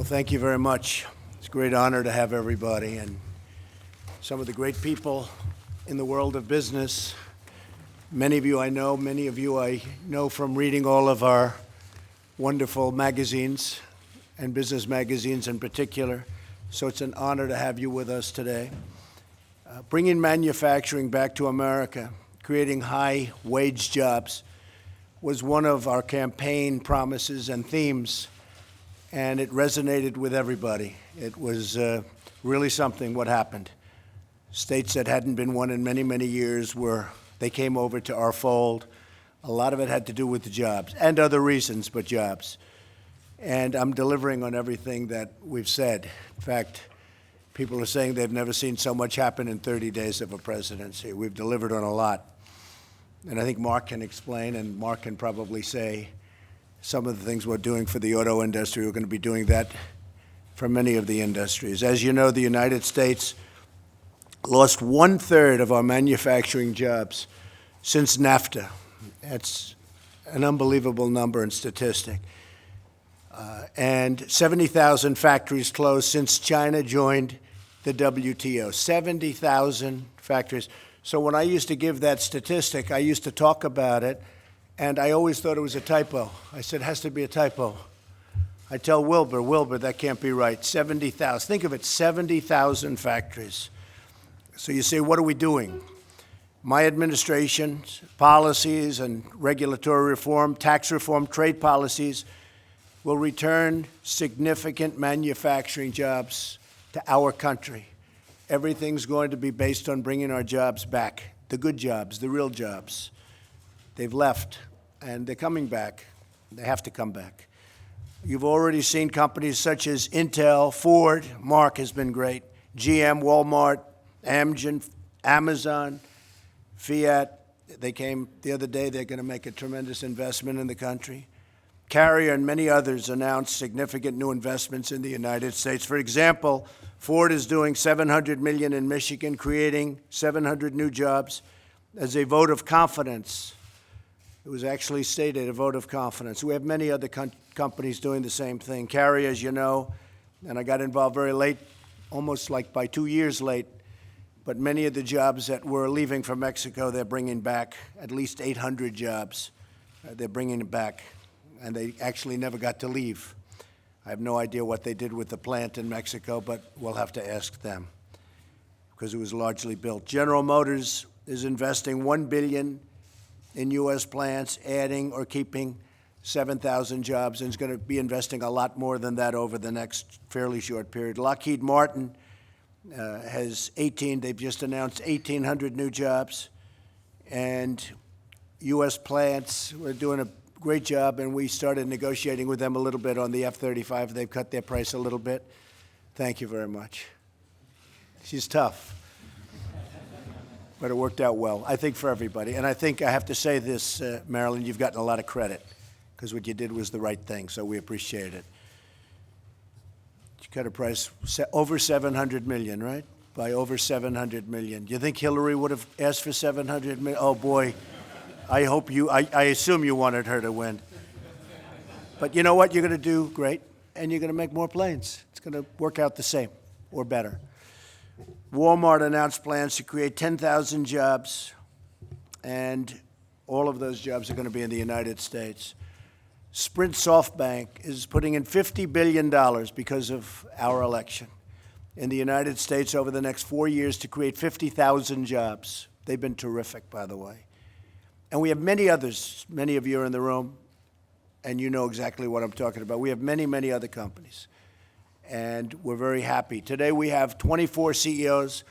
Well, thank you very much. It's a great honor to have everybody and some of the great people in the world of business. Many of you I know, many of you I know from reading all of our wonderful magazines and business magazines in particular. So it's an honor to have you with us today. Bringing manufacturing back to America, creating high-wage jobs was one of our campaign promises and themes, and it resonated with everybody. It was really something what happened. States that hadn't been won in many, many years they came over to our fold. A lot of it had to do with the jobs and other reasons, but jobs. And I'm delivering on everything that we've said. In fact, people are saying they've never seen so much happen in 30 days of a presidency. We've delivered on a lot. And I think Mark can explain, and Mark can probably say some of the things we're doing for the auto industry. We're going to be doing that for many of the industries. As you know, the United States lost 1/3 of our manufacturing jobs since NAFTA. That's an unbelievable number and statistic. And 70,000 factories closed since China joined the WTO. 70,000 factories. So when I used to give that statistic, I used to talk about it, and I always thought it was a typo. I said, it has to be a typo. I tell Wilbur, that can't be right. 70,000. Think of it, 70,000 factories. So you say, what are we doing? My administration's policies and regulatory reform, tax reform, trade policies will return significant manufacturing jobs to our country. Everything's going to be based on bringing our jobs back, the good jobs, the real jobs. They've left, and they're coming back. They have to come back. You've already seen companies such as Intel, Ford, Mark has been great, GM, Walmart, Amgen, Amazon, Fiat. They came the other day. They're going to make a tremendous investment in the country. Carrier and many others announced significant new investments in the United States. For example, Ford is doing $700 million in Michigan, creating 700 new jobs as a vote of confidence. It was actually stated, a vote of confidence. We have many other companies doing the same thing. Carrier, as you know, and I got involved very late, almost like by 2 years late, but many of the jobs that were leaving from Mexico, they're bringing back at least 800 jobs. They're bringing it back, and they actually never got to leave. I have no idea what they did with the plant in Mexico, but we'll have to ask them because it was largely built. General Motors is investing $1 billion in U.S. plants, adding or keeping 7,000 jobs, and is going to be investing a lot more than that over the next fairly short period. Lockheed Martin they've just announced 1,800 new jobs, and U.S. plants, we're doing a great job, and we started negotiating with them a little bit on the F-35. They've cut their price a little bit. Thank you very much. She's tough, but it worked out well, I think, for everybody. And I think I have to say this, Marilyn, you've gotten a lot of credit because what you did was the right thing, so we appreciate it. You cut a price over $700 million, right? By over $700 million. Do you think Hillary would have asked for $700 million? Oh, boy. I assume you wanted her to win. But you know what? You're going to do great, and you're going to make more planes. It's going to work out the same or better. Walmart announced plans to create 10,000 jobs, and all of those jobs are going to be in the United States. Sprint SoftBank is putting in $50 billion because of our election in the United States over the next 4 years to create 50,000 jobs. They've been terrific, by the way. And we have many others. Many of you are in the room, and you know exactly what I'm talking about. We have many, many other companies, and we're very happy. Today we have 24 CEOs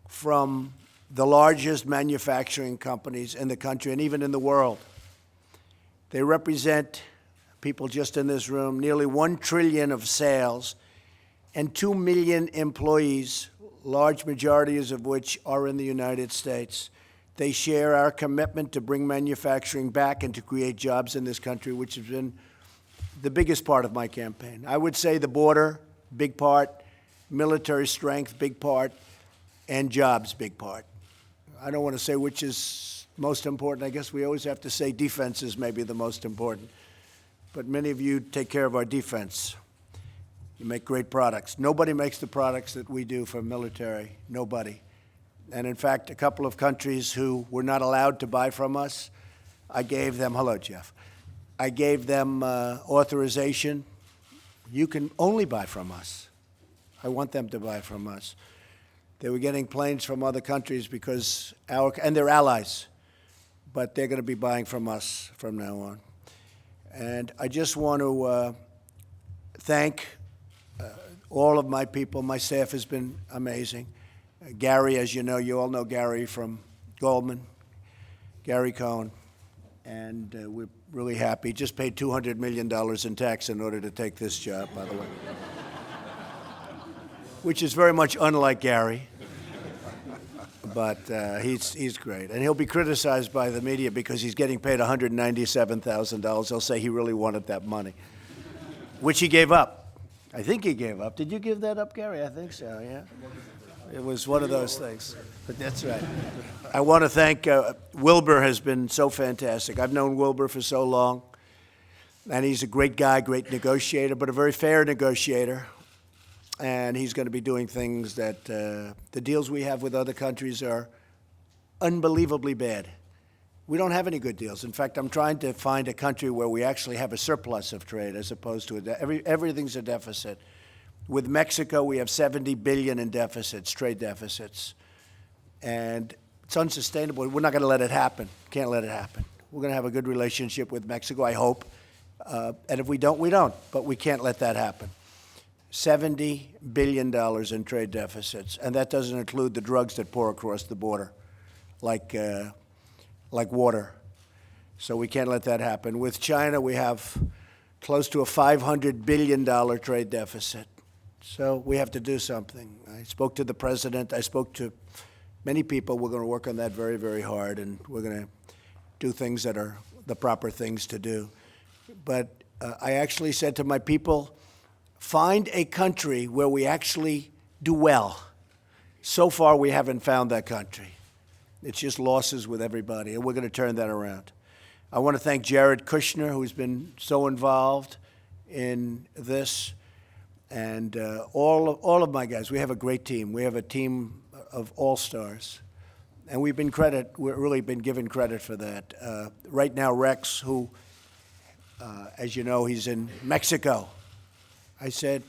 from the largest manufacturing companies in the country and even in the world. They represent, people just in this room, nearly $1 trillion of sales and 2 million employees, large majorities of which are in the United States. They share our commitment to bring manufacturing back and to create jobs in this country, which has been the biggest part of my campaign. I would say the border, big part, military strength, big part, and jobs, big part. I don't want to say which is most important. I guess we always have to say defense is maybe the most important. But many of you take care of our defense. You make great products. Nobody makes the products that we do for military. Nobody. And in fact, a couple of countries who were not allowed to buy from us, I gave them, hello, Jeff. I gave them authorization. You can only buy from us. I want them to buy from us. They were getting planes from other countries because and they're allies, but they're going to be buying from us from now on. And I just want to thank all of my people. My staff has been amazing. Gary, as you know, you all know Gary from Goldman, Gary Cohn, and we're really happy. Just paid $200 million in tax in order to take this job, by the way, which is very much unlike Gary, but he's great. And he'll be criticized by the media because he's getting paid $197,000. They'll say he really wanted that money, which he gave up. I think he gave up. Did you give that up, Gary? I think so, yeah. It was one of those things, but that's right. I want to thank Wilbur has been so fantastic. I've known Wilbur for so long, and he's a great guy, great negotiator, but a very fair negotiator. And he's going to be doing things that the deals we have with other countries are unbelievably bad. We don't have any good deals. In fact, I'm trying to find a country where we actually have a surplus of trade as opposed to everything's a deficit. With Mexico, we have $70 billion in deficits, trade deficits. And it's unsustainable. We're not going to let it happen. Can't let it happen. We're going to have a good relationship with Mexico, I hope. And if we don't, we don't. But we can't let that happen. $70 billion in trade deficits. And that doesn't include the drugs that pour across the border, like water. So we can't let that happen. With China, we have close to a $500 billion trade deficit. So we have to do something. I spoke to the president. I spoke to many people. We're going to work on that very, very hard, and we're going to do things that are the proper things to do. But I actually said to my people, find a country where we actually do well. So far, we haven't found that country. It's just losses with everybody, and we're going to turn that around. I want to thank Jared Kushner, who's been so involved in this. And all of my guys, we have a great team. We have a team of all-stars. And we've really been given credit for that. Right now, Rex, who, as you know, he's in Mexico. I said,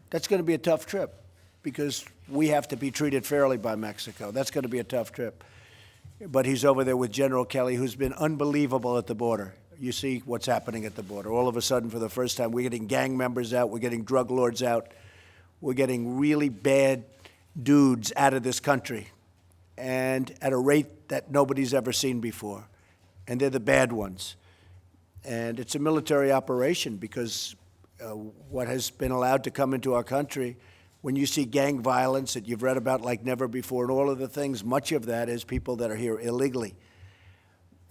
that's going to be a tough trip because we have to be treated fairly by Mexico. That's going to be a tough trip. But he's over there with General Kelly, who's been unbelievable at the border. You see what's happening at the border. All of a sudden, for the first time, we're getting gang members out. We're getting drug lords out. We're getting really bad dudes out of this country, and at a rate that nobody's ever seen before. And they're the bad ones. And it's a military operation because what has been allowed to come into our country, when you see gang violence that you've read about like never before, and all of the things, much of that is people that are here illegally.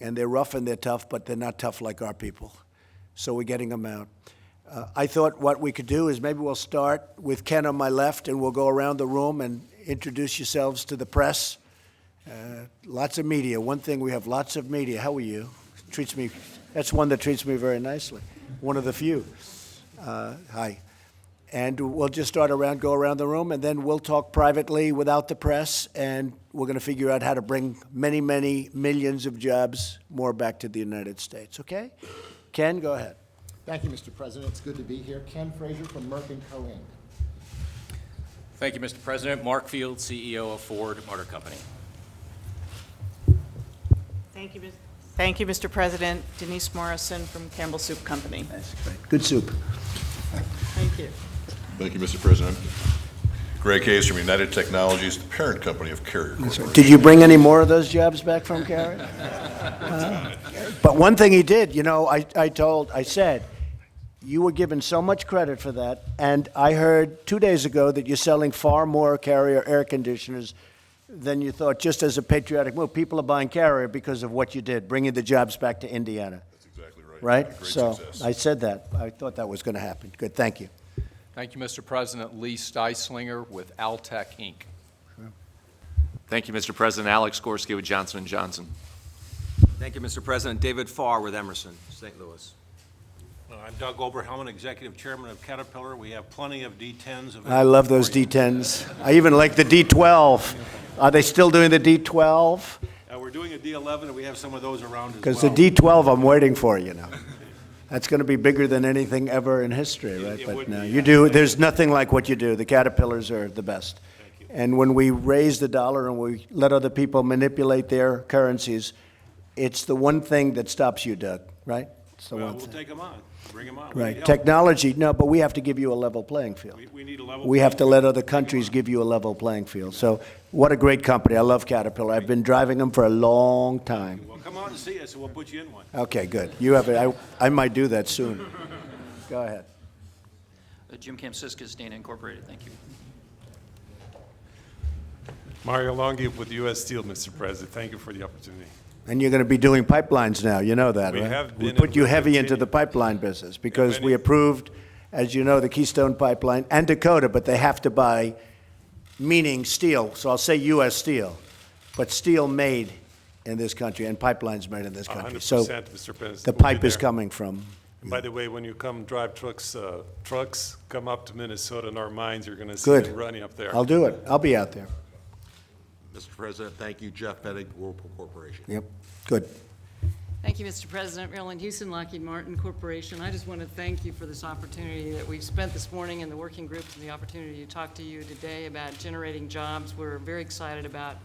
And they're rough and they're tough, but they're not tough like our people. So we're getting them out. I thought what we could do is maybe we'll start with Ken on my left, and we'll go around the room and introduce yourselves to the press. Lots of media. One thing, we have lots of media. How are you? That's one that treats me very nicely. One of the few. Hi. And we'll just go around the room, and then we'll talk privately without the press, and we're going to figure out how to bring many, many millions of jobs more back to the United States, okay? Ken, go ahead. Thank you, Mr. President. It's good to be here. Ken Frazier from Merck & Co. Inc. Thank you, Mr. President. Mark Field, CEO of Ford Motor Company. Thank you, Mr. President. Denise Morrison from Campbell Soup Company. That's great. Good soup. Thank you. Thank you, Mr. President. Greg Hayes from United Technologies, the parent company of Carrier Corporation. Did you bring any more of those jobs back from Carrier? But one thing he did, you know, I said, you were given so much credit for that, and I heard 2 days ago that you're selling far more Carrier air conditioners than you thought, just as a patriotic move. People are buying Carrier because of what you did, bringing the jobs back to Indiana. That's exactly right. Right? Great So success. I said that. I thought that was going to happen. Good, thank you. Thank you, Mr. President. Lee Steislinger with Altec, Inc. Thank you, Mr. President. Alex Gorski with Johnson & Johnson. Thank you, Mr. President. David Farr with Emerson, St. Louis. I'm Doug Oberhelman, Executive Chairman of Caterpillar. We have plenty of D10s available. I love those for you. D10s. I even like the D12. Are they still doing the D12? We're doing a D11, and we have some of those around as well. Because the D12 I'm waiting for, you know. That's going to be bigger than anything ever in history, right? It But would no, be, you yeah. do, there's nothing like what you do. The Caterpillars are the best. Thank you. And when we raise the dollar and we let other people manipulate their currencies, it's the one thing that stops you, Doug, right? It's the Well, one we'll thing. take them on, bring them on. We Right. need help. Technology, no, but we have to give you a level playing field. We need a level. We have to playing let field. other countries give you a level playing field. So what a great company. I love Caterpillar. I've been driving them for a long time. Well, come on and see us, and we'll put you in one. Okay, good. You have it. I might do that soon. Go ahead. Jim Kamsiskas, Dana Incorporated, thank you. Mario Longhi with U.S. Steel, Mr. President. Thank you for the opportunity. And you're going to be doing pipelines now. You know that, We right? have We been put and you will heavy into continue. the pipeline business because many- we approved, as you know, the Keystone Pipeline and Dakota, but they have to buy, meaning steel. So I'll say U.S. Steel, but steel made in this country and pipelines made in this country. 100%, So Mr. President. the We'll be pipe is there. coming from. And by the way, when you come drive trucks come up to Minnesota in our mines, you're going to see Good. them running up there. I'll do it. I'll be out there. Mr. President, thank you. Jeff Pettig, Whirlpool Corporation. Yep. Good. Thank you, Mr. President. Marilyn Houston, Lockheed Martin Corporation. I just want to thank you for this opportunity that we've spent this morning in the working groups and the opportunity to talk to you today about generating jobs. We're very excited about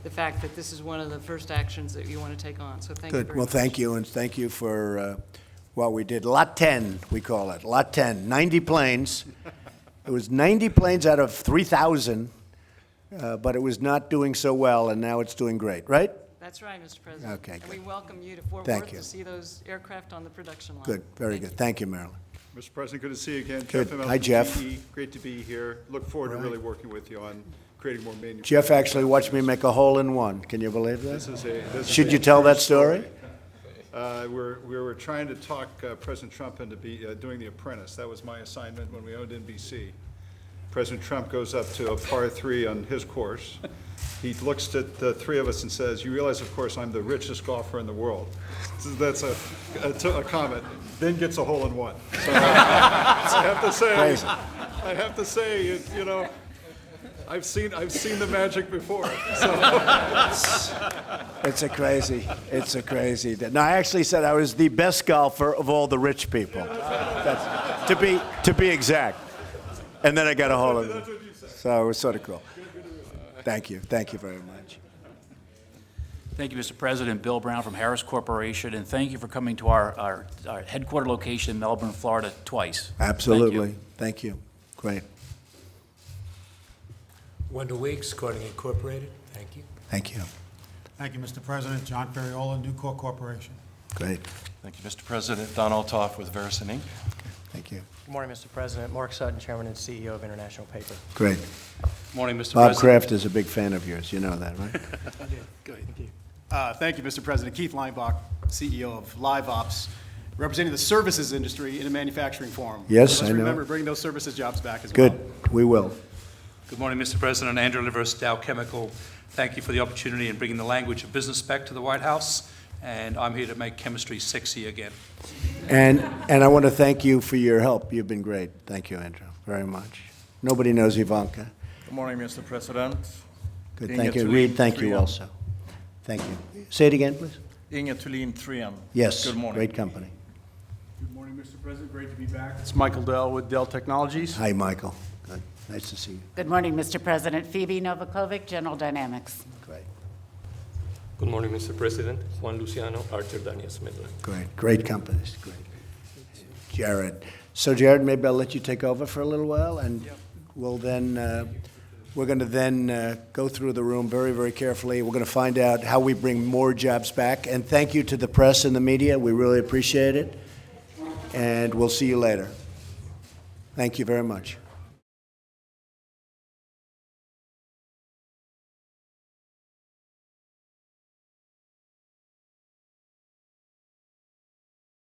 the fact that this is one of the first actions that you want to take on. So thank you Good. very Well, much. thank you, and thank you for what we did. Lot 10, we call it. Lot 10, 90 planes. It was 90 planes out of 3,000, but it was not doing so well, and now it's doing great, right? That's right, Mr. President. Okay, And good. we welcome you to Fort Thank Worth you. to see those aircraft on the production line. Good, very Thank good. you. Thank you, Marilyn. Mr. President, good to see you again. Good. Jeff Immelt Hi, from Jeff. GE. Great to be here. Look forward to Right. really working with you on creating more manufacturing. Jeff actually watched me make a hole in one. Can you believe that? This is Should a you tell true that story? We were trying to talk President Trump into doing The Apprentice. That was my assignment when we owned NBC. President Trump goes up to a par 3 on his course. He looks at the three of us and says, "You realize, of course, I'm the richest golfer in the world." So that's a comment. Then gets a hole in one. So I have to say, you know, I've seen the magic before. So. It's a crazy. No, I actually said I was the best golfer of all the rich people. That's, to be exact. And then I got a hole in it. So it was sort of cool. Thank you very much. Thank you, Mr. President. Bill Brown from Harris Corporation, and thank you for coming to our headquarter location in Melbourne, Florida, twice. Absolutely. Thank you. Great. Wendell Weeks, Corning Incorporated. Thank you. Thank you. Thank you, Mr. President. John Ferriola, Nucor Corporation. Great. Thank you, Mr. President. Don Altoff with Verisan Inc. Thank you. Good morning, Mr. President. Mark Sutton, Chairman and CEO of International Paper. Great. Morning, Mr. Bob President. Kraft is a big fan of yours. You know that, right? I do. Good. Thank you. Thank you, Mr. President. Keith Leinbach, CEO of LiveOps, representing the services industry in a manufacturing forum. Yes, Let's I know. remember, bring those services jobs back as well. Good. We will. Good morning, Mr. President. Andrew Livers, Dow Chemical. Thank you for the opportunity in bringing the language of business back to the White House, and I'm here to make chemistry sexy again. And I want to thank you for your help. You've been great. Thank you, Andrew, very much. Nobody knows Ivanka. Good morning, Mr. President. Good. Inge Thank you. Thulin Reed, thank you Trian. also. Thank you. Say it again, please. Inge Thulin Trian. Yes. Good morning. Great company. Good morning, Mr. President. Great to be back. It's Michael Dell with Dell Technologies. Hi, Michael. Good. Nice to see you. Good morning, Mr. President. Phoebe Novakovic, General Dynamics. Great. Good morning, Mr. President. Juan Luciano, Archer Daniels Midland. Great. Great companies. Great. Jared. So, Jared, maybe I'll let you take over for a little while, and we'll then, we're going to then go through the room very, very carefully. We're going to find out how we bring more jobs back. And thank you to the press and the media. We really appreciate it. And we'll see you later. Thank you very much.